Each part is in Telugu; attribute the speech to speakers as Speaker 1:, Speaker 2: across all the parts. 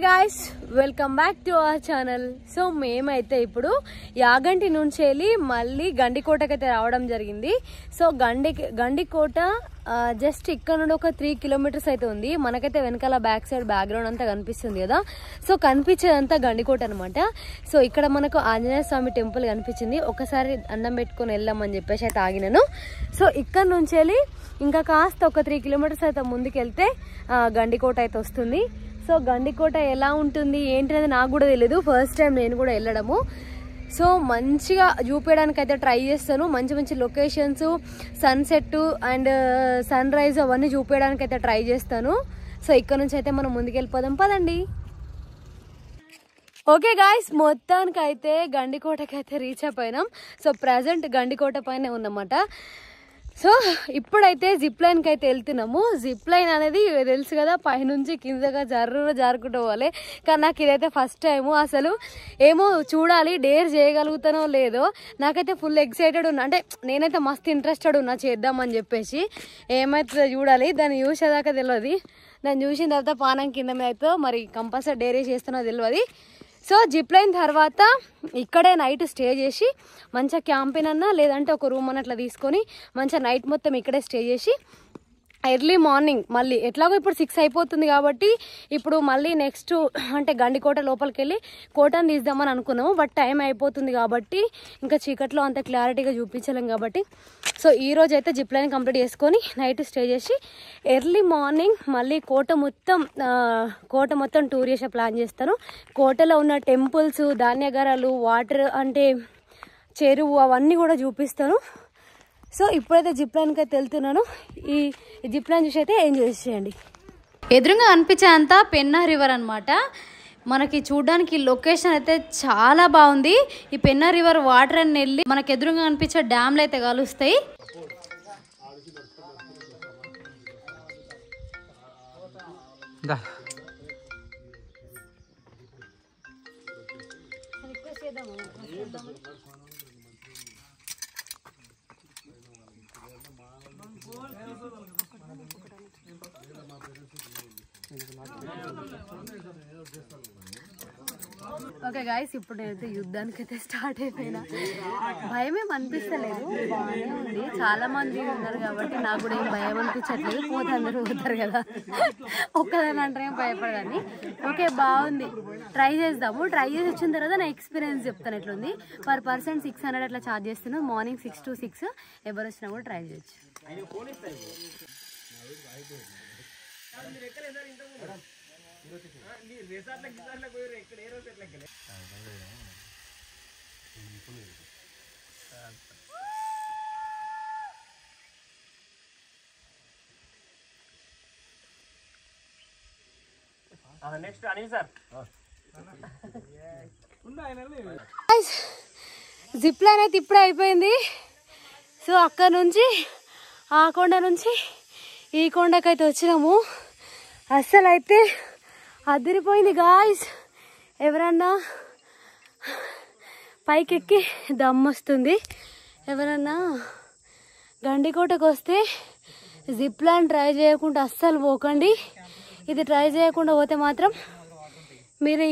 Speaker 1: Guys welcome back to our channel. So మేమైతే ఇప్పుడు యాగంటి నుంచి వెళ్ళి మళ్ళీ గండికోటకైతే రావడం జరిగింది. సో గండికోట జస్ట్ ఇక్కడ నుండి ఒక 3 కిలోమీటర్స్ అయితే ఉంది. మనకైతే వెనకాల బ్యాక్ సైడ్ బ్యాక్గ్రౌండ్ అంతా కనిపిస్తుంది కదా. సో కనిపించేదంతా గండికోట అనమాట. సో ఇక్కడ మనకు ఆంజనేయ స్వామి టెంపుల్ కనిపించింది. ఒకసారి అన్నం పెట్టుకొని వెళ్దామని చెప్పేసి అయితే ఆగినాను. సో ఇక్కడ నుంచి వెళ్ళి ఇంకా కాస్త ఒక 3 కిలోమీటర్స్ అయితే ముందుకెళ్తే గండికోట అయితే వస్తుంది. సో గండికోట ఎలా ఉంటుంది ఏంటనేది నాకు కూడా తెలియదు. ఫస్ట్ టైం నేను కూడా వెళ్ళడము. సో మంచిగా చూపించడానికి అయితే ట్రై చేస్తాను. మంచి మంచి locations, sunset and sunrise అవన్నీ చూపించడానికి అయితే ట్రై చేస్తాను. సో ఇక్కడ నుంచి అయితే మనం ముందుకెళ్ళిపోదాం పదండి. ఓకే గాయ్స్, మొత్తానికి అయితే గండికోటకి అయితే రీచ్ అయిపోయినాం. సో ప్రజెంట్ గండికోట పైన ఉన్నమాట. సో ఇప్పుడైతే జిప్ లైన్కి అయితే వెళ్తున్నాము. జిప్ లైన్ అనేది తెలుసు కదా, పైనుంచి కిందగా జారుకుంటూ పోవాలి. కానీ నాకు ఇదైతే ఫస్ట్ టైము. అసలు ఏమో చూడాలి, డేర్ చేయగలుగుతానో లేదో. నాకైతే ఫుల్ ఎక్సైటెడ్ ఉన్నా, అంటే నేనైతే మస్తు ఇంట్రెస్టెడ్ ఉన్నా చేద్దామని చెప్పేసి. ఏమైతే చూడాలి, దాన్ని చూసేదాకా తెలియదు. దాన్ని చూసిన తర్వాత పానం కింద మీద అయితే మరి కంపల్సరీ డేర్ చేస్తున్నా తెలియదు. సో జిప్ లైన్ తర్వాత ఇక్కడే నైట్ స్టే చేసి మంచిగా క్యాంపింగ్ అన్నా లేదంటే ఒక రూమ్ అన్నట్లా తీసుకొని మంచిగా నైట్ మొత్తం ఇక్కడే స్టే చేసి ఎర్లీ మార్నింగ్ మళ్ళీ ఎట్లాగో ఇప్పుడు 6 అయిపోతుంది కాబట్టి ఇప్పుడు మళ్ళీ నెక్స్ట్ అంటే గండికోట లోపలికి వెళ్ళి కోటను తీద్దామని అనుకున్నాము. బట్ టైం అయిపోతుంది కాబట్టి ఇంకా చీకట్లో అంత క్లారిటీగా చూపించలేం కాబట్టి సో ఈ రోజు అయితే జిప్ లైన్ కంప్లీట్ చేసుకొని నైట్ స్టే చేసి ఎర్లీ మార్నింగ్ మళ్ళీ కోట మొత్తం టూర్ చేసే ప్లాన్ చేస్తాను. కోటలో ఉన్న టెంపుల్స్, ధాన్యగారాలు, వాటర్ అంటే చెరువు అవన్నీ కూడా చూపిస్తాను. సో ఇప్పుడైతే జిప్ లైన్కి అయితే వెళ్తున్నాను. ఈ జిప్ లైన్ చూసి అయితే ఎంజాయ్ చేయండి. ఎదురుగా అనిపించేంత పెన్నా రివర్ అనమాట. మనకి చూడడానికి లొకేషన్ అయితే చాలా బాగుంది. ఈ పెన్నా రివర్ వాటర్ అని వెళ్ళి మనకి ఎదురుగా అనిపించే డ్యామ్లు అయితే కలుస్తాయి. ఓకే గాయస్, ఇప్పుడు నేనైతే యుద్ధానికి అయితే స్టార్ట్ అయిపోయినా. భయమేం అనిపిస్తలేదు, బాగానే ఉంది. చాలా మంది ఉన్నారు కాబట్టి నాకు కూడా ఏం భయం అనిపించట్లేదు. పోతే అందరూ పోతారు కదా, ఒక్కదాని అంటే ఏం భయపడదని. ఓకే బాగుంది, ట్రై చేద్దాము. ట్రై చేసి వచ్చిన తర్వాత నా ఎక్స్పీరియన్స్ చెప్తాను ఎట్లుంది. పర్ పర్సన్ 600 అట్లా ఛార్జ్ చేస్తున్నాను. మార్నింగ్ 6 to 6 ఎవరు వచ్చినా కూడా ట్రై చేయొచ్చు.
Speaker 2: Next Anil sir.
Speaker 1: Zip line అయితే ఇప్పుడే అయిపోయింది. సో అక్కడ నుంచి ఆ కొండ నుంచి ఈ కొండకైతే వచ్చినాము. అస్సలు అయితే అదిరిపోయింది గాయ్స్. ఎవరన్నా పైకెక్కి దమ్మొస్తుంది. ఎవరన్నా గండికోటకు వస్తే జిప్ లైన్ ట్రై చేయకుండా అస్సలు పోకండి. ఇది ట్రై చేయకుండా పోతే మాత్రం మీరు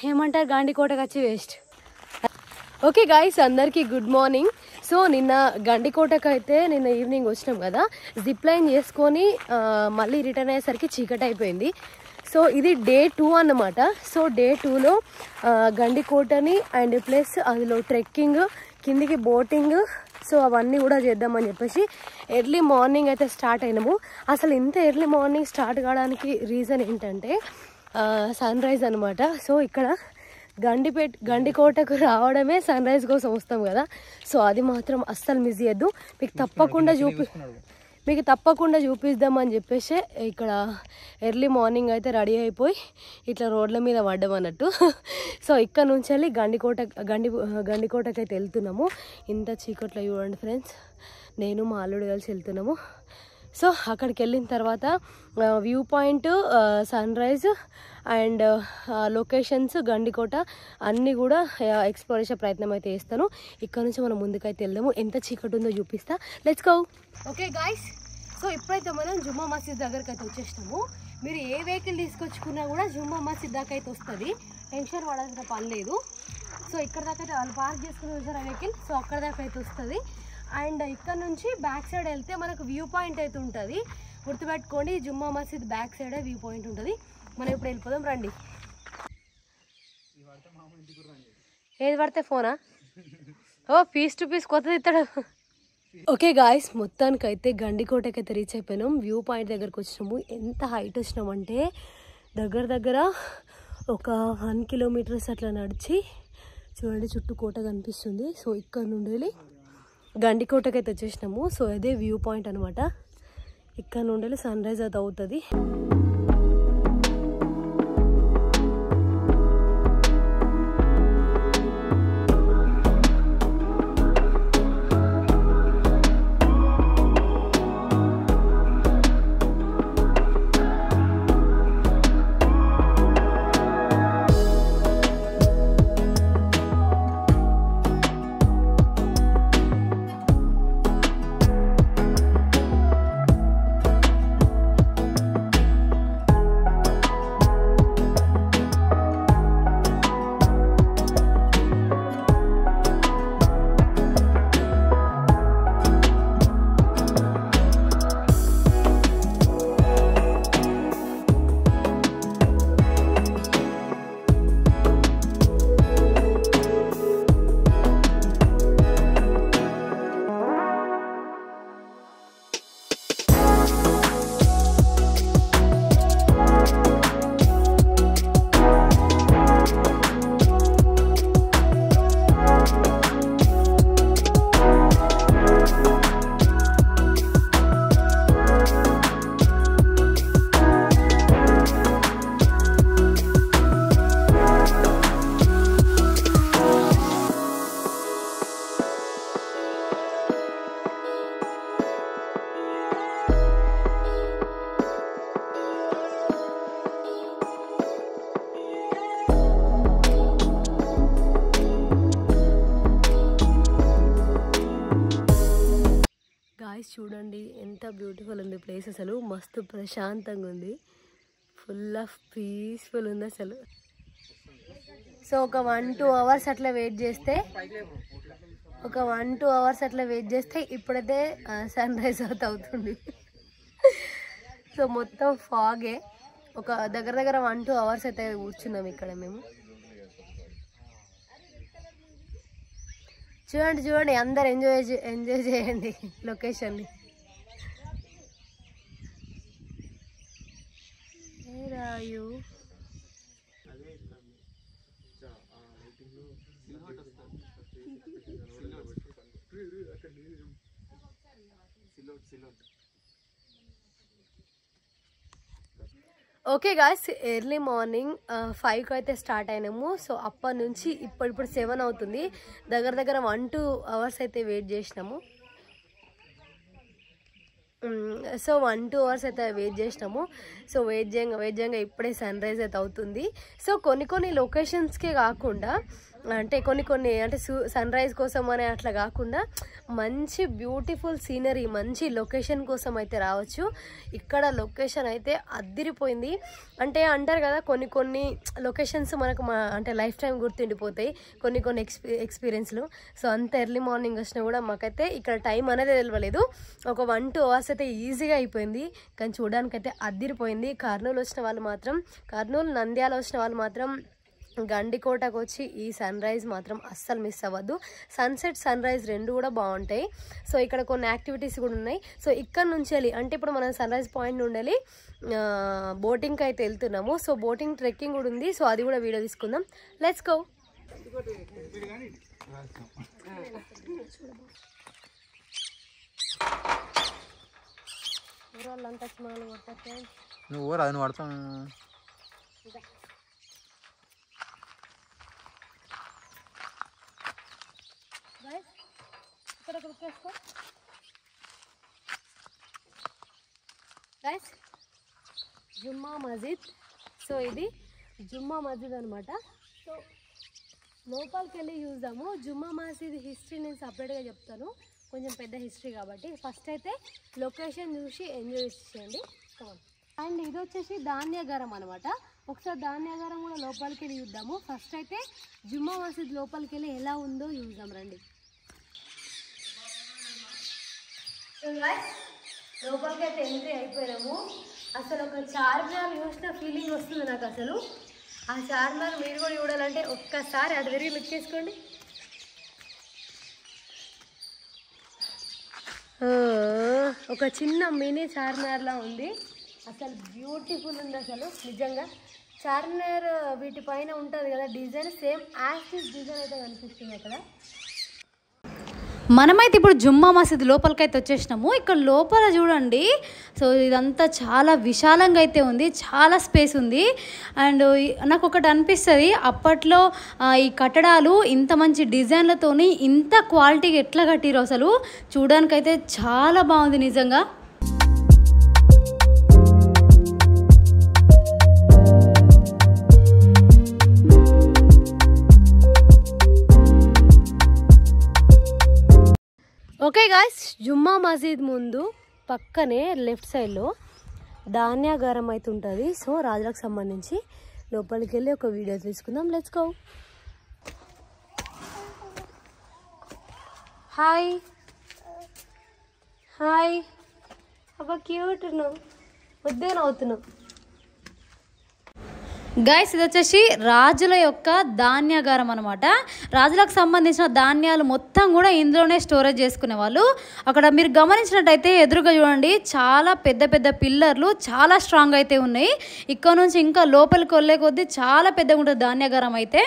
Speaker 1: ఏమంటారు, గండికోటకు వచ్చి వేస్ట్. ఓకే గాయ్స్, అందరికీ గుడ్ మార్నింగ్. సో నిన్న గండికోటకు అయితే నిన్న ఈవినింగ్ వచ్చినాం కదా. జిప్ లైన్ చేసుకొని మళ్ళీ రిటర్న్ అయ్యేసరికి చీకటి అయిపోయింది. సో ఇది డే 2 అన్నమాట. సో డే 2లో గండికోటని అండ్ ప్లస్ అందులో ట్రెక్కింగ్, కిందికి బోటింగ్, సో అవన్నీ కూడా చేద్దామని చెప్పేసి ఎర్లీ మార్నింగ్ అయితే స్టార్ట్ అయినాము. అసలు ఇంత ఎర్లీ మార్నింగ్ స్టార్ట్ కావడానికి రీజన్ ఏంటంటే సన్ రైజ్ అనమాట. సో ఇక్కడ గండికోటకు రావడమే సన్ రైజ్ కోసం వస్తాం కదా. సో అది మాత్రం అస్సలు మిస్ చేయొద్దు. మీకు తప్పకుండా చూపిద్దామని చెప్పేసి ఇక్కడ ఎర్లీ మార్నింగ్ అయితే రెడీ అయిపోయి ఇట్లా రోడ్ల మీద పడ్డాం అన్నట్టు. సో ఇక్కడ నుంచి వెళ్ళి గండికోటకి అయితే వెళ్తున్నాము. ఇంత చీకట్లో చూడండి ఫ్రెండ్స్, నేను మా అల్లుడు కలిసి వెళ్తున్నాము. సో అక్కడికి వెళ్ళిన తర్వాత view point, sunrise and locations, Gandikota అన్నీ కూడా ఎక్స్ప్లోర్ చేసే ప్రయత్నం అయితే చేస్తాను. ఇక్కడ నుంచి మనం ముందుకైతే వెళ్దాము. ఎంత చీకటి ఉందో చూపిస్తా. Let's go. Okay guys, so ఇప్పుడైతే మనం జుమ్మా మసీద్ దగ్గరికి అయితే వచ్చేసినాము. మీరు ఏ వెహికల్ తీసుకొచ్చుకున్నా కూడా జుమ్మా మసీద్ దాకా అయితే వస్తుంది, టెన్షన్ పడాల్సిన పని లేదు. సో ఇక్కడ దాకా అయితే వాళ్ళు పార్క్ చేసుకుని వచ్చారు ఆ వెహికల్, సో అక్కడ దాకా అయితే వస్తుంది. అండ్ ఇక్కడ నుంచి బ్యాక్ సైడ్ వెళ్తే మనకు వ్యూ పాయింట్ అయితే ఉంటుంది, గుర్తుపెట్టుకోండి. జుమ్మా మసీద్ బ్యాక్ సైడే వ్యూ పాయింట్ ఉంటుంది. మనం ఇప్పుడు వెళ్ళిపోదాం రండి. ఏది పడితే ఫోనా? ఓ పీస్ టు పీస్ కొత్తది ఇస్తాడు. ఓకే గాయస్, మొత్తానికైతే గండికోటకి అయితే రీచ్ అయిపోయినాం. వ్యూ పాయింట్ దగ్గరకు వచ్చినాము. ఎంత హైట్ వచ్చినామంటే దగ్గర ఒక 1 కిలోమీటర్స్ అట్లా నడిచి చూడండి, చుట్టూ కోట కనిపిస్తుంది. సో ఇక్కడ నుండి గండికోటకి అయితే వచ్చేసినాము. సో అదే వ్యూ పాయింట్ అనమాట. ఇక్కడ నుండి సన్ రైజ్ అయితే అవుతుంది. చూడండి ఎంత బ్యూటిఫుల్ ఉంది ప్లేస్. అసలు మస్తు ప్రశాంతంగా ఉంది, ఫుల్ ఆఫ్ పీస్ఫుల్ ఉంది అసలు. సో ఒక 1-2 అవర్స్ అట్లా వెయిట్ చేస్తే ఇప్పుడైతే సన్ రైజ్ అవుతుంది. సో మొత్తం ఫాగే. ఒక దగ్గర 1-2 అవర్స్ అయితే కూర్చున్నాం ఇక్కడ మేము. చూడండి అందరు ఎంజాయ్ చేయండి లొకేషన్ని. ఓకే గాయ్స్, ఎర్లీ మార్నింగ్ 5కి అయితే స్టార్ట్ అయినాము. సో అప్పటి నుంచి ఇప్పుడు 7 అవుతుంది. దగ్గర 1-2 అవర్స్ అయితే వెయిట్ చేసినాము. సో 1-2 అవర్స్ అయితే వెయిట్ చేసినాము. సో వెయిట్ చేయంగా ఇప్పుడే సన్ రైజ్ అయితే అవుతుంది. సో కొన్ని లొకేషన్స్కే కాకుండా అంటే కొన్ని అంటే సన్ రైజ్ కోసం అనే అట్లా కాకుండా మంచి బ్యూటిఫుల్ సీనరీ, మంచి లొకేషన్ కోసం అయితే రావచ్చు. ఇక్కడ లొకేషన్ అయితే అద్దిరిపోయింది. అంటే అంటారు కదా కొన్ని లొకేషన్స్ మనకు అంటే లైఫ్ టైం గుర్తుండిపోతాయి కొన్ని ఎక్స్పీరియన్స్లు. సో అంత ఎర్లీ మార్నింగ్ వచ్చినా కూడా మాకైతే ఇక్కడ టైం అనేది తెలియలేదు. ఒక 1-2 అవర్స్ అయితే ఈజీగా అయిపోయింది. కానీ చూడడానికైతే అద్దిరిపోయింది. కర్నూలు నంద్యాల వచ్చిన వాళ్ళు మాత్రం గండికోటకు వచ్చి ఈ సన్ రైజ్ మాత్రం అస్సలు మిస్ అవ్వద్దు. సన్సెట్ సన్ రైజ్ రెండు కూడా బాగుంటాయి. సో ఇక్కడ కొన్ని యాక్టివిటీస్ కూడా ఉన్నాయి. సో ఇక్కడ నుంచి వెళ్ళి అంటే ఇప్పుడు మనం సన్ రైజ్ పాయింట్ నుండి వెళ్ళి బోటింగ్కి అయితే వెళ్తున్నాము. సో బోటింగ్ ట్రెక్కింగ్ కూడా ఉంది. సో అది కూడా వీడియో తీసుకుందాం. Let's go.
Speaker 3: నువ్వు అది పడతాం.
Speaker 1: జుమ్మా మస్జిద్. సో ఇది జుమ్మా మస్జిద్ అనమాట. సో లోపలికి వెళ్ళి చూద్దాము. జుమ్మా మస్జిద్ హిస్టరీ నేను సపరేట్గా చెప్తాను, కొంచెం పెద్ద హిస్టరీ కాబట్టి. ఫస్ట్ అయితే లొకేషన్ చూసి ఎంజాయ్ చేయండి. కమాన్. అండ్ ఇది వచ్చేసి ధాన్యాగారం అనమాట. ఒకసారి ధాన్యాగారం కూడా లోపలికి వెళ్ళి చూద్దాము. ఫస్ట్ అయితే జుమ్మా మసీద్ లోపలికి వెళ్ళి ఎలా ఉందో చూద్దాం రండి. లోపలికి అయితే ఎంట్రీ అయిపోయాము. అసలు ఒక చార్మినార్ చూసిన ఫీలింగ్ వస్తుంది నాకు. అసలు ఆ చార్మినార్ మీరు కూడా చూడాలంటే ఒక్కసారి అటు తిరిగి లుక్ చేసుకోండి. ఒక చిన్న మినీ చార్మినార్లా ఉంది. అసలు బ్యూటిఫుల్ ఉంది అసలు నిజంగా. చార్మినార్ వీటిపైన ఉంటుంది కదా డిజైన్, సేమ్ యాక్సిస్ డిజైన్ అయితే కనిపిస్తుంది అక్కడ.
Speaker 3: మనమైతే ఇప్పుడు జుమ్మా మసీద్ లోపలికైతే వచ్చేసినాము. ఇక్కడ లోపల చూడండి, సో ఇదంతా చాలా విశాలంగా అయితే ఉంది, చాలా స్పేస్ ఉంది. అండ్ నాకు ఒకటి అనిపిస్తుంది, అప్పట్లో ఈ కట్టడాలు ఇంత మంచి డిజైన్లతోని ఇంత క్వాలిటీగా ఎట్లా కట్టిరో అసలు చూడడానికైతే చాలా బాగుంది నిజంగా.
Speaker 1: ఓకే గాయ్స్, జుమ్మా మసీద్ ముందు పక్కనే లెఫ్ట్ సైడ్లో ధాన్యాగారం అయితే ఉంటుంది. సో రాజులకు సంబంధించి లోపలికి వెళ్ళి ఒక వీడియో తీసుకుందాం. Let's go. హాయ్ హాయ్ అబ్బా, క్యూట్ ఉన్నావు, వద్దే నవ్వుతున్నావు.
Speaker 3: గైస్ ఇది వచ్చేసి రాజుల యొక్క ధాన్యాగారం అనమాట. రాజులకు సంబంధించిన ధాన్యాలు మొత్తం కూడా ఇందులోనే స్టోరేజ్ చేసుకునేవాళ్ళు. అక్కడ మీరు గమనించినట్టయితే ఎదురుగా చూడండి, చాలా పెద్ద పెద్ద పిల్లర్లు చాలా స్ట్రాంగ్ అయితే ఉన్నాయి. ఇక్కడ నుంచి ఇంకా లోపలికి వెళ్ళే కొద్దీ చాలా పెద్దగా ఉంటుంది ధాన్యాగారం అయితే.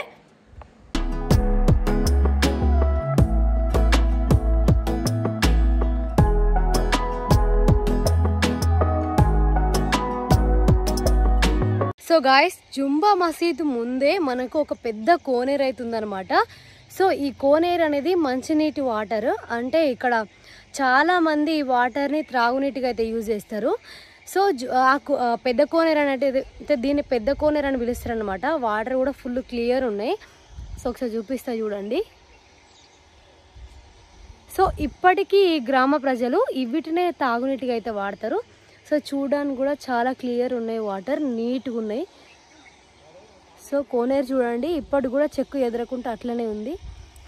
Speaker 1: సో గాయస్, జుమ్మా మసీద్ ముందే మనకు ఒక పెద్ద కోనేరు అవుతుందన్నమాట. సో ఈ కోనేరు అనేది మంచినీటి వాటర్, అంటే ఇక్కడ చాలామంది ఈ వాటర్ని త్రాగునీటిగా అయితే యూజ్ చేస్తారు. సో పెద్ద కోనేరు అంటే దీన్ని పెద్ద కోనేరు అని పిలుస్తారు అనమాట. వాటర్ కూడా ఫుల్ క్లియర్ ఉన్నాయి. సో ఒకసారి చూపిస్తా చూడండి. సో ఇప్పటికీ ఈ గ్రామ ప్రజలు వీటినే తాగునీటిగా అయితే వాడతారు. సో చూడడానికి కూడా చాలా క్లియర్ ఉన్నాయి, వాటర్ నీట్గా ఉన్నాయి. సో కోనేరు చూడండి, ఇప్పటి కూడా చెక్కు ఎదురకుంటే అట్లనే ఉంది.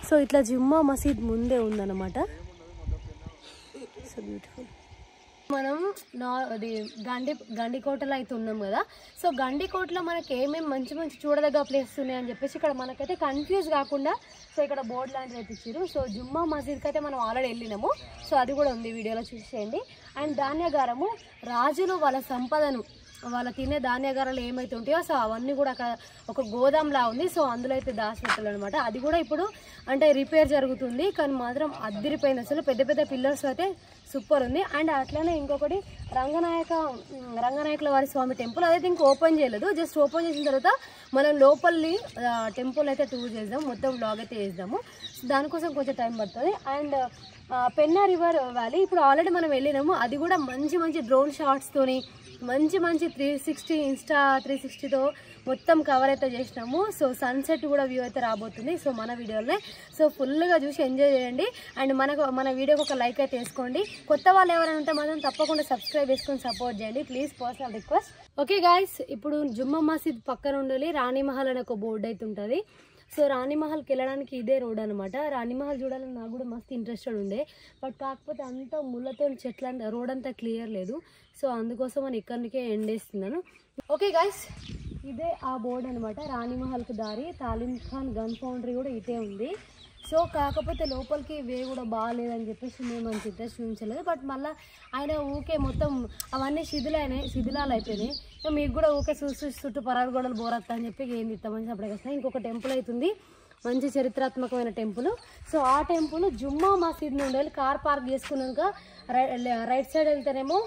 Speaker 1: సో ఇట్లా జుమ్మా మసీద్ ముందే ఉందన్నమాట. So beautiful. మనం అది గండికోటలో అయితే ఉన్నాం కదా. సో గండికోటలో మనకి ఏమేమి మంచి మంచి చూడదగ్గ ప్లేసెస్ ఉన్నాయని చెప్పేసి ఇక్కడ మనకైతే కన్ఫ్యూజ్ కాకుండా సో ఇక్కడ బోర్డు లాంటిది అయితే ఇచ్చారు. సో జుమ్మా మసీద్కి అయితే మనం ఆల్రెడీ వెళ్ళినాము. సో అది కూడా ఉంది, వీడియోలో చూసేయండి. అండ్ ధాన్యాగారము, రాజులు వాళ్ళ సంపదను, వాళ్ళ తినే ధాన్యాగారాలు ఏమైతే ఉంటాయో సో అవన్నీ కూడా అక్కడ ఒక గోదాంలా ఉంది. సో అందులో అయితే దాచిపెట్టాలి అనమాట. అది కూడా ఇప్పుడు అంటే రిపేర్ జరుగుతుంది, కానీ మాత్రం అద్దరిపోయింది అసలు. పెద్ద పెద్ద పిల్లర్స్ అయితే సూపర్ ఉంది. అండ్ అట్లనే ఇంకొకటి రంగనాయకుల వారి స్వామి టెంపుల్, అదైతే ఇంకా ఓపెన్ చేయలేదు. జస్ట్ ఓపెన్ చేసిన తర్వాత మనం లోపలి టెంపుల్ అయితే టూర్ చేద్దాం, మొత్తం వ్లాగ్ అయితే చేద్దాము. దానికోసం కొంచెం టైం పడుతుంది. అండ్ పెన్నా రివర్ వ్యాలీ ఇప్పుడు ఆల్రెడీ మనం వెళ్ళినాము. అది కూడా మంచి మంచి డ్రోన్ షాట్స్తోని మంచి 360 ఇన్స్టా 360తో మొత్తం కవర్ అయితే చేసినాము. సో సన్సెట్ కూడా వ్యూ అయితే రాబోతుంది సో మన వీడియోలోనే. సో ఫుల్గా చూసి ఎంజాయ్ చేయండి. అండ్ మన వీడియోకి ఒక లైక్ అయితే వేసుకోండి. కొత్త వాళ్ళు ఎవరైనా ఉంటే మాత్రం తప్పకుండా సబ్స్క్రైబ్ చేసుకొని సపోర్ట్ చేయండి please, personal request. Okay guys, ఇప్పుడు జుమ్మా మసీద్ పక్కన ఉండాలి రాణిమహల్ అనే ఒక బోర్డు అయితే ఉంటుంది. సో రాణిమహల్కి వెళ్ళడానికి ఇదే రోడ్ అనమాట. రాణిమహల్ చూడాలని నాకు కూడా మస్తు ఇంట్రెస్టెడ్ ఉండే, బట్ కాకపోతే అంతా ముళ్ళతో చెట్ల రోడ్ అంతా క్లియర్ లేదు. సో అందుకోసం అని ఇక్కడికే ఎండేస్తున్నాను. ఓకే గైస్, ఇదే ఆ బోర్డు అనమాట, రాణిమహల్కి దారి. తాలిం ఖాన్ గన్ ఫౌండరీ కూడా ఇదే ఉంది. సో కాకపోతే లోపలికి వే కూడా బాగాలేదని చెప్పేసి మేము అంత ఇంట్రెస్ట్ చూపించలేదు. బట్ మళ్ళీ ఆయన ఊకే మొత్తం అవన్నీ శిథిలాలు అయిపోయినాయి. సో మీకు కూడా ఊకే చుట్టూ పరారు గోడలు బోరత్తా అని చెప్పి ఏం ఇస్తామని అప్పటికి వస్తాయి. ఇంకొక టెంపుల్ అవుతుంది, మంచి చరిత్రాత్మకమైన టెంపుల్. సో ఆ టెంపుల్ జుమ్మా మసీద్ నుండి వెళ్ళి కార్ పార్క్ చేసుకున్నాక రైట్ సైడ్ వెళ్తేనేమో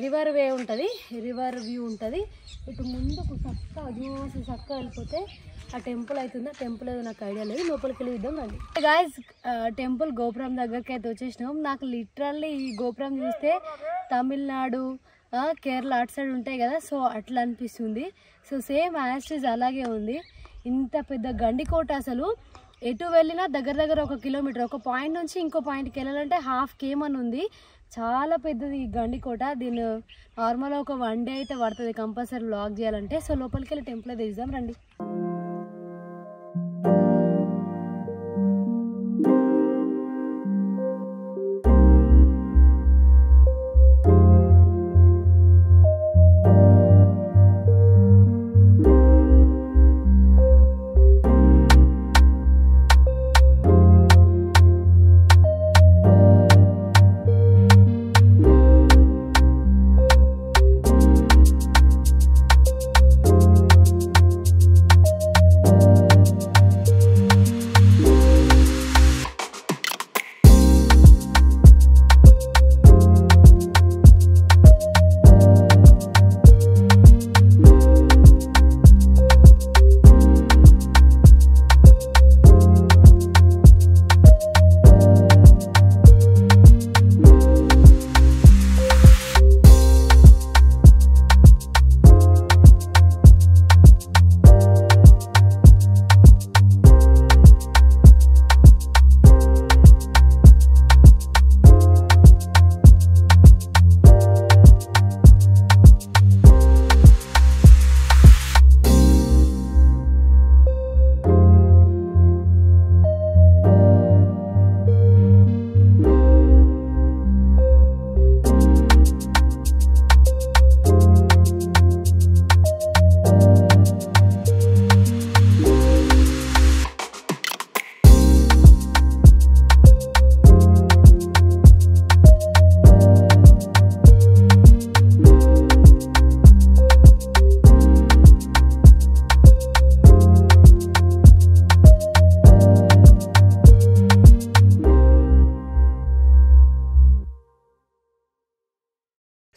Speaker 1: రివర్ వే ఉంటుంది, రివర్ వ్యూ ఉంటుంది. ఇటు ముందుకు చక్కగా వెళ్ళిపోతే ఆ టెంపుల్ అవుతుంది. ఆ టెంపుల్ ఏదో నాకు ఐడియా లేదు, లోపలికి వెళ్ళి ఇద్దాం రండి. గాయస్, టెంపుల్ గోపురం దగ్గరికి అయితే వచ్చేసినాం. నాకు లిటరల్లీ ఈ గోపురం చూస్తే తమిళనాడు కేరళ అటు సైడ్ ఉంటాయి కదా, సో అట్లా అనిపిస్తుంది. సో సేమ్ యాస్టీజ్ అలాగే ఉంది. ఇంత పెద్ద గండికోట, అసలు ఎటు వెళ్ళినా దగ్గర 1 కిలోమీటర్, ఒక పాయింట్ నుంచి ఇంకో పాయింట్కి వెళ్ళాలంటే ½ km ఉంది. చాలా పెద్దది ఈ గండికోట. దీన్ని నార్మల్గా ఒక 1 డే అయితే పడుతుంది కంపల్సరీ వ్లాగ్ చేయాలంటే. సో లోపలికి వెళ్ళి టెంపుల్ అయితే చూద్దాం రండి.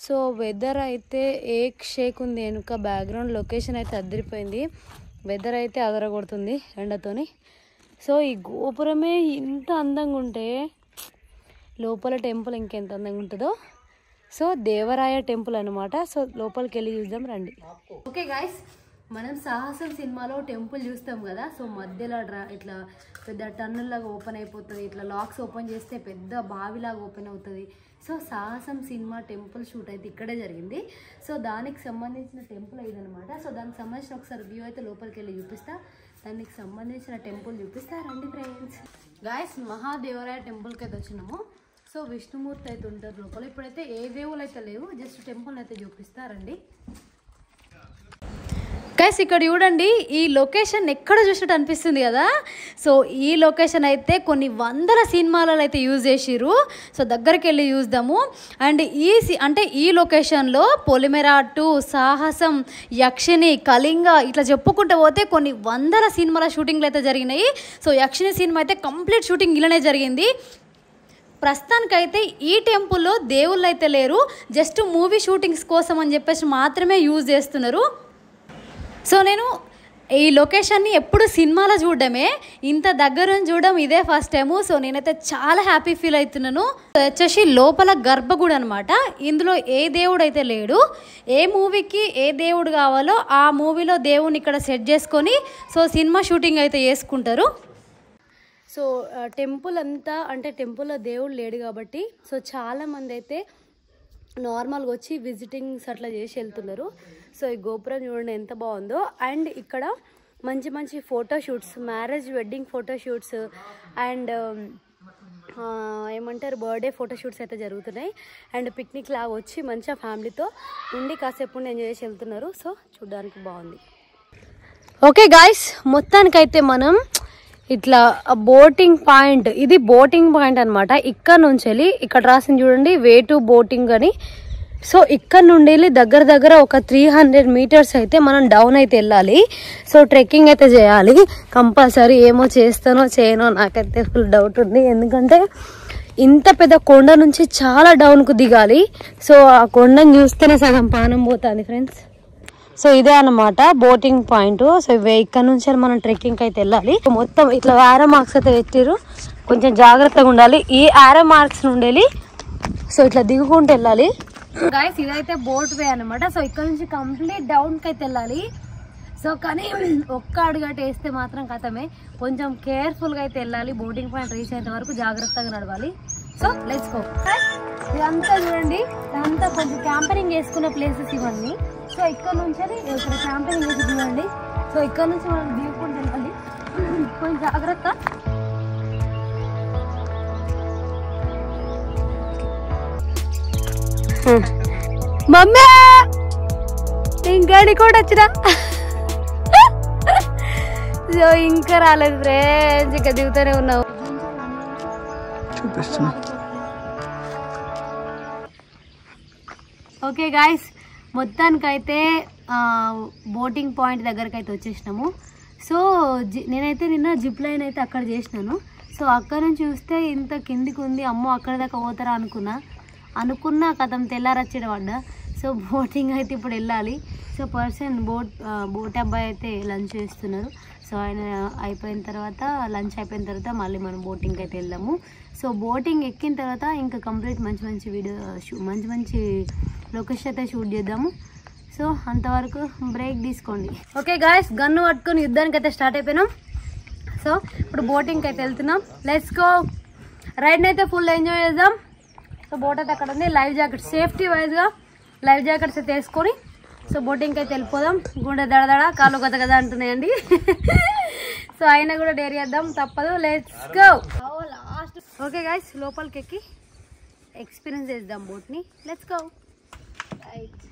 Speaker 1: సో వెదర్ అయితే ఏక్ షేక్ ఉంది వెనుక. బ్యాక్గ్రౌండ్ లొకేషన్ అయితే అదిరిపోయింది. వెదర్ అయితే అదరగొడుతుంది ఎండతోని. సో ఈ గోపురమే ఇంత అందంగా ఉంటే లోపల టెంపుల్ ఇంకెంత అందంగా ఉంటుందో. సో దేవరాయ టెంపుల్ అనమాట. సో లోపలికి వెళ్ళి చూద్దాం రండి. ఓకే గాయస్, మనం సాహసం సినిమాలో టెంపుల్ చూస్తాం కదా. సో మధ్యలో ఇట్లా పెద్ద టన్నల్ లాగా ఓపెన్ అయిపోతుంది. ఇట్లా లాక్స్ ఓపెన్ చేస్తే పెద్ద బావిలాగా ఓపెన్ అవుతుంది. సో సాహసం సినిమా టెంపుల్ షూట్ అయితే ఇక్కడే జరిగింది. సో దానికి సంబంధించిన టెంపుల్ ఇదనమాట. సో దానికి సంబంధించిన ఒకసారి వ్యూ అయితే లోపలికి వెళ్ళి చూపిస్తా. దానికి సంబంధించిన టెంపుల్ చూపిస్తా రండి ఫ్రెండ్స్. గాయస్, మహాదేవరాయ టెంపుల్కి అయితే వచ్చినాము. సో విష్ణుమూర్తి అయితే ఉంటారు లోపల. ఇప్పుడైతే ఏ దేవులు అయితే లేవు, జస్ట్ టెంపుల్ అయితే చూపిస్తా రండి. గైస్, ఇక్కడ చూడండి, ఈ లొకేషన్ ఎక్కడ చూసినట్టు అనిపిస్తుంది కదా. సో ఈ లొకేషన్ అయితే కొన్ని వందల సినిమాలలో అయితే యూజ్ చేసిర్రు. సో దగ్గరికి వెళ్ళి చూద్దాము. అండ్ ఈ లొకేషన్లో పొలిమేర 2, సాహసం, యక్షిని, కళింగ ఇట్లా చెప్పుకుంటూ పోతే కొన్ని వందల సినిమాల షూటింగ్లు అయితే జరిగినాయి. సో యక్షిని సినిమా అయితే కంప్లీట్ షూటింగ్ ఇలానే జరిగింది. ప్రస్తుతానికైతే ఈ టెంపుల్లో దేవుళ్ళు అయితే లేరు, జస్ట్ మూవీ షూటింగ్స్ కోసం అని చెప్పేసి మాత్రమే యూజ్ చేస్తున్నారు. సో నేను ఈ లొకేషన్ని ఎప్పుడు సినిమాలో చూడడమే, ఇంత దగ్గర నుంచి చూడడం ఇదే ఫస్ట్ టైము. సో నేనైతే చాలా హ్యాపీ ఫీల్ అవుతున్నాను. వచ్చేసి లోపల గర్భగుడి అనమాట. ఇందులో ఏ దేవుడు అయితే లేడు. ఏ మూవీకి ఏ దేవుడు కావాలో ఆ మూవీలో దేవుని ఇక్కడ సెట్ చేసుకొని సో సినిమా షూటింగ్ అయితే చేసుకుంటారు. సో టెంపుల్ అంతా అంటే టెంపుల్లో దేవుడు లేడు కాబట్టి సో చాలామంది అయితే నార్మల్గా వచ్చి విజిటింగ్స్ అట్లా చేసి వెళ్తున్నారు. సో ఈ గోపురం చూడండి ఎంత బాగుందో. అండ్ ఇక్కడ మంచి మంచి photoshoots, marriage wedding photoshoots and ఏమంటారు బర్త్డే ఫోటోషూట్స్ అయితే జరుగుతున్నాయి. అండ్ పిక్నిక్ లాగా వచ్చి మంచిగా ఫ్యామిలీతో ఉండి కాసేపు ఎంజాయ్ చేసి వెళ్తున్నారు. సో చూడడానికి బాగుంది. ఓకే గాయస్, మొత్తానికైతే మనం ఇట్లా బోటింగ్ పాయింట్, ఇది బోటింగ్ పాయింట్ అనమాట. ఇక్కడ నుంచి వెళ్ళి ఇక్కడ రాసింది చూడండి వే టు బోటింగ్ అని. సో ఇక్కడ నుండి వెళ్ళి దగ్గర ఒక 300 మీటర్స్ అయితే మనం డౌన్ అయితే వెళ్ళాలి. సో ట్రెక్కింగ్ అయితే చేయాలి కంపల్సరీ. ఏమో చేస్తానో చేయనో నాకైతే ఫుల్ డౌట్ ఉంది, ఎందుకంటే ఇంత పెద్ద కొండ నుంచి చాలా డౌన్కు దిగాలి. సో ఆ కొండను చూస్తేనే సగం పానం పోతుంది ఫ్రెండ్స్. సో ఇదే అన్నమాట బోటింగ్ పాయింట్. సో ఇక్కడ నుంచి మనం ట్రెక్కింగ్ అయితే వెళ్ళాలి. మొత్తం ఇట్లా ఆరో మార్క్స్ అయితే పెట్టిరు, కొంచెం జాగ్రత్తగా ఉండాలి. ఈ ఆరో మార్క్స్ నుండి వెళ్ళి సో ఇట్లా దిగుకుంటూ వెళ్ళాలి. గాయస్, ఇదైతే బోట్ వే అనమాట. సో ఇక్కడ నుంచి కంప్లీట్ డౌన్కి అయితే వెళ్ళాలి. సో కానీ ఒక్క అడుగట్టు వేస్తే మాత్రం కథమే, కొంచెం కేర్ఫుల్గా అయితే వెళ్ళాలి. బోటింగ్ పాయింట్ రీచ్ అయ్యేంత వరకు జాగ్రత్తగా నడవాలి. So let's go. ఇదంతా చూడండి, ఇదంతా కొంచెం క్యాంపరింగ్ చేసుకున్న ప్లేసెస్ ఇవన్నీ. సో ఇక్కడ నుంచి ఇక్కడ క్యాంపరింగ్ చేసి చూడండి. సో ఇక్కడ నుంచి మనం దిగుకుంటూ వెళ్ళాలి, కొంచెం జాగ్రత్త. మమ్మీ ఇంకాడి కూడా వచ్చినా. సో ఇంకా రాలేదు ఫ్రెండ్స్, ఇంకా దిగుతూనే ఉన్నావు. ఓకే గాయస్, మొత్తానికైతే బోటింగ్ పాయింట్ దగ్గరకు అయితే వచ్చేసినాము. సో నేనైతే నిన్న జిప్ లైన్ అయితే అక్కడ చేసినాను. సో అక్కడ నుంచి చూస్తే ఇంత కిందికి ఉంది, అమ్మో అక్కడ దాకా పోతారా అనుకున్నా కథం తెల్లారచ్చేట పడ్డా. సో బోటింగ్ అయితే ఇప్పుడు వెళ్ళాలి. సో బోట్ అబ్బాయి అయితే లంచ్ చేస్తున్నారు. సో ఆయన అయిపోయిన తర్వాత లంచ్ అయిపోయిన తర్వాత మళ్ళీ మనం బోటింగ్కి అయితే వెళ్దాము. సో బోటింగ్ ఎక్కిన తర్వాత ఇంకా కంప్లీట్ మంచి వీడియో మంచి లొకేషన్ అయితే షూట్ చేద్దాము. సో అంతవరకు బ్రేక్ తీసుకోండి. ఓకే గాయస్, గన్ను పట్టుకొని యుద్ధానికి అయితే స్టార్ట్ అయిపోయినాం. సో ఇప్పుడు బోటింగ్కి అయితే వెళ్తున్నాం. Let's go. రైడ్ని అయితే ఫుల్ ఎంజాయ్ చేద్దాం. సో బోట్ అయితే అక్కడ ఉంది. లైఫ్ జాకెట్స్, సేఫ్టీ వైజ్గా లైఫ్ జాకెట్స్ అయితే వేసుకొని సో బోటింగ్కి అయితే వెళ్ళిపోదాం. గుండె దడదడ, కాళ్ళు గద అంటున్నాయండి. సో అయినా కూడా డేర్ చేద్దాం, తప్పదు. Let's go. ఓకే గాయస్, లోపలికి ఎక్కి ఎక్స్పీరియన్స్ చేద్దాం బోట్ని. Let's go. రైట్.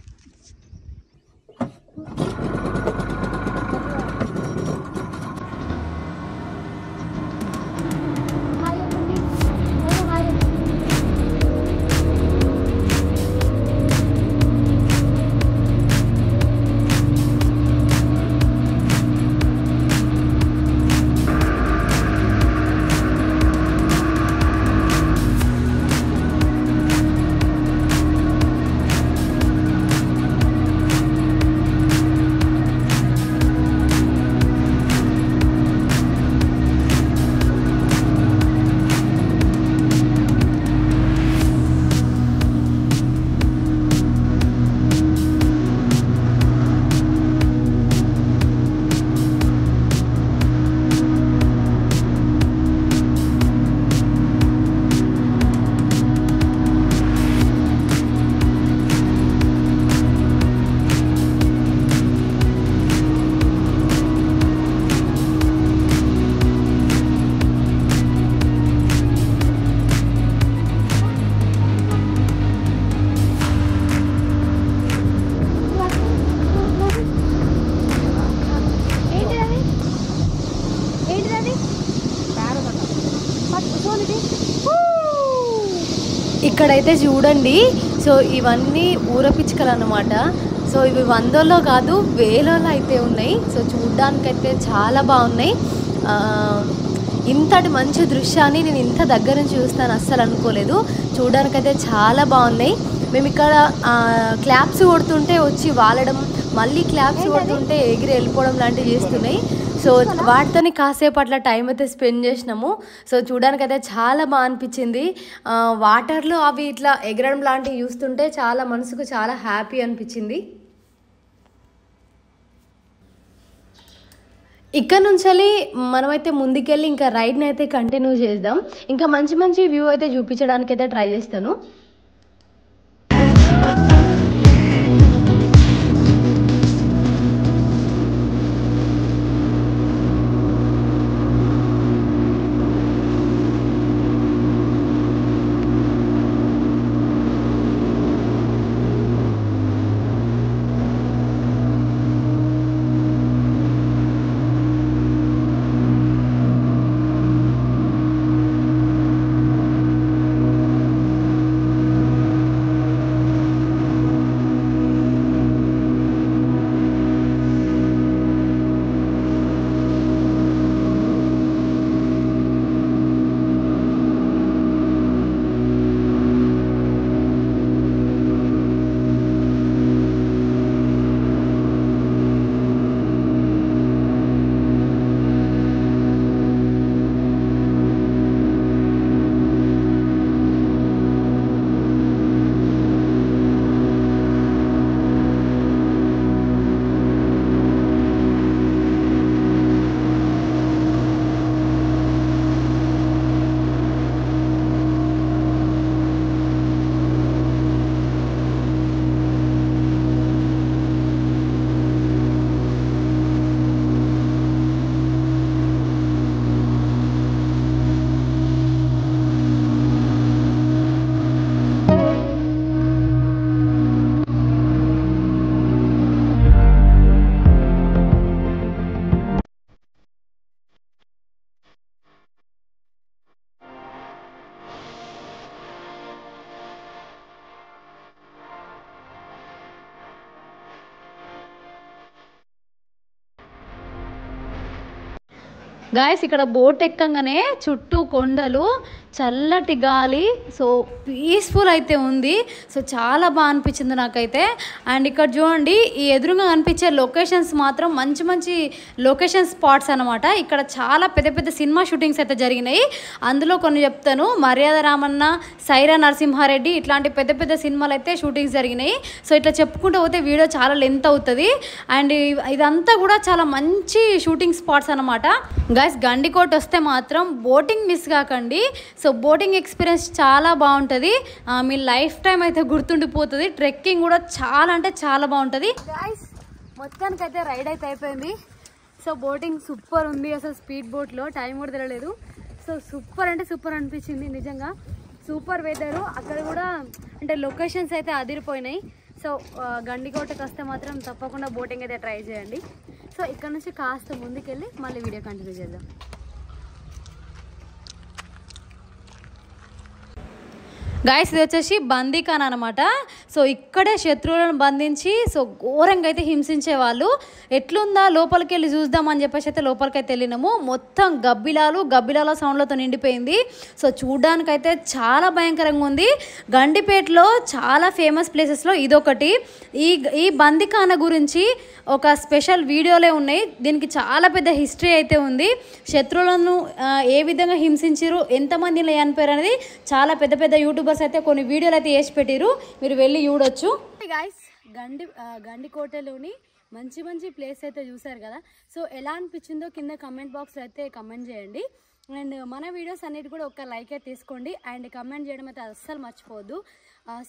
Speaker 1: ఇక్కడైతే చూడండి. సో ఇవన్నీ ఊర పిచ్చుకలు అన్నమాట. సో ఇవి 100లో కాదు 1000లో అయితే ఉన్నాయి. సో చూడ్డానికైతే చాలా బాగున్నాయి. ఇంతటి మంచి దృశ్యాన్ని నేను ఇంత దగ్గర నుంచి చూస్తాను అస్సలు అనుకోలేదు. చూడడానికైతే చాలా బాగున్నాయి. మేము ఇక్కడ క్లాప్స్ కొడుతుంటే వచ్చి వాలడం, మళ్ళీ క్లాప్స్ కొడుతుంటే ఎగిరి వెళ్ళిపోవడం లాంటివి చేస్తున్నాయి. సో వాటితోని కాసేపు అట్లా టైం అయితే స్పెండ్ చేసినాము. సో చూడడానికైతే చాలా బాగా అనిపించింది. వాటర్లో అవి ఇట్లా ఎగరడం లాంటివి చూస్తుంటే చాలా మనసుకు చాలా హ్యాపీ అనిపించింది. ఇక్కడ నుంచి మనమైతే ముందుకెళ్ళి ఇంకా రైడ్ని అయితే కంటిన్యూ చేద్దాం. ఇంకా మంచి మంచి వ్యూ అయితే చూపించడానికి అయితే ట్రై చేస్తాను.
Speaker 3: గాయస్ ఇక్కడ బోట్ ఎక్కంగానే చుట్టూ కొండలు, చల్లటి గాలి, సో పీస్ఫుల్ అయితే ఉంది. సో చాలా బాగా అనిపించింది నాకైతే. అండ్ ఇక్కడ చూడండి ఈ ఎదురుగా కనిపించే లొకేషన్స్ మాత్రం మంచి మంచి లొకేషన్ స్పాట్స్ అనమాట. ఇక్కడ చాలా పెద్ద పెద్ద సినిమా షూటింగ్స్ అయితే జరిగినాయి. అందులో కొన్ని చెప్తాను. మర్యాద రామన్న, సైరా నరసింహారెడ్డి ఇట్లాంటి పెద్ద పెద్ద సినిమాలు అయితే షూటింగ్స్ జరిగినాయి. సో ఇట్లా చెప్పుకుంటూ పోతే వీడియో చాలా లెంత్ అవుతుంది. అండ్ ఇదంతా కూడా చాలా మంచి షూటింగ్ స్పాట్స్ అనమాట. గైస్ గండికోట వస్తే మాత్రం బోటింగ్ మిస్ కాకండి. సో బోటింగ్ ఎక్స్పీరియన్స్ చాలా బాగుంటుంది. మీ లైఫ్ టైం అయితే గుర్తుండిపోతుంది. ట్రెక్కింగ్ కూడా చాలా అంటే చాలా బాగుంటుంది.
Speaker 1: గైస్ మొత్తానికైతే రైడ్ అయితే అయిపోయింది. సో బోటింగ్ సూపర్ ఉంది. అసలు స్పీడ్ బోట్లో టైం కూడా తెలియలేదు. సో సూపర్ అంటే సూపర్ అనిపించింది నిజంగా. సూపర్ వెదరు అక్కడ కూడా, అంటే లొకేషన్స్ అయితే అదిరిపోయినాయి. సో గండికోటకి వస్తే మాత్రం తప్పకుండా బోటింగ్ అయితే ట్రై చేయండి. సో ఇక్కడ నుంచి కాస్త ముందుకెళ్ళి మళ్ళీ వీడియో కంటిన్యూ చేద్దాం.
Speaker 3: గాయస్ ఇది వచ్చేసి బందీఖానా అనమాట. సో ఇక్కడే శత్రువులను బంధించి సో ఘోరంగా అయితే హింసించేవాళ్ళు. ఎట్లుందా లోపలికి వెళ్ళి చూద్దామని చెప్పేసి అయితే లోపలికి అయితే వెళ్ళినాము. మొత్తం గబ్బిలాల సౌండ్లతో నిండిపోయింది. సో చూడ్డానికైతే చాలా భయంకరంగా ఉంది. గండిపేటలో చాలా ఫేమస్ ప్లేసెస్లో ఇదొకటి. ఈ బందీఖానా గురించి ఒక స్పెషల్ వీడియోలే ఉన్నాయి. దీనికి చాలా పెద్ద హిస్టరీ అయితే ఉంది. శత్రువులను ఏ విధంగా హింసించారు, ఎంతమంది ఇలా చనిపోయారు అనేది చాలా పెద్ద పెద్ద యూట్యూబర్స్ అయితే కొన్ని వీడియోలు అయితే వేసి పెట్టారు. మీరు వెళ్ళి చూడొచ్చు.
Speaker 1: గైస్ గండికోటలోని మంచి మంచి ప్లేస్ అయితే చూసారు కదా. సో ఎలా అనిపించిందో కింద కమెంట్ బాక్స్లో అయితే కమెంట్ చేయండి. అండ్ మన వీడియోస్ అన్నిటి కూడా ఒక లైక్ అయితే తీసుకోండి. అండ్ కమెంట్ చేయడం అయితే అస్సలు మర్చిపోవద్దు.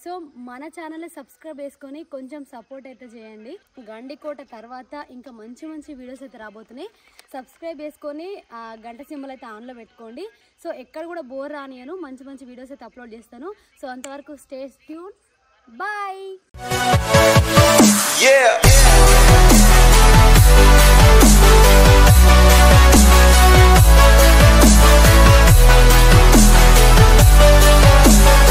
Speaker 1: సో మన ఛానల్ని సబ్స్క్రైబ్ చేసుకొని కొంచెం సపోర్ట్ అయితే చేయండి. గండికోట తర్వాత ఇంకా మంచి మంచి వీడియోస్ అయితే రాబోతున్నాయి. సబ్స్క్రైబ్ చేసుకొని గంట సింబల్ అయితే ఆన్లో పెట్టుకోండి. సో ఎక్కడ కూడా బోర్ రానియను, మంచి మంచి వీడియోస్ అయితే అప్లోడ్ చేస్తాను. సో అంతవరకు స్టే ట్యూన్. బాయ్.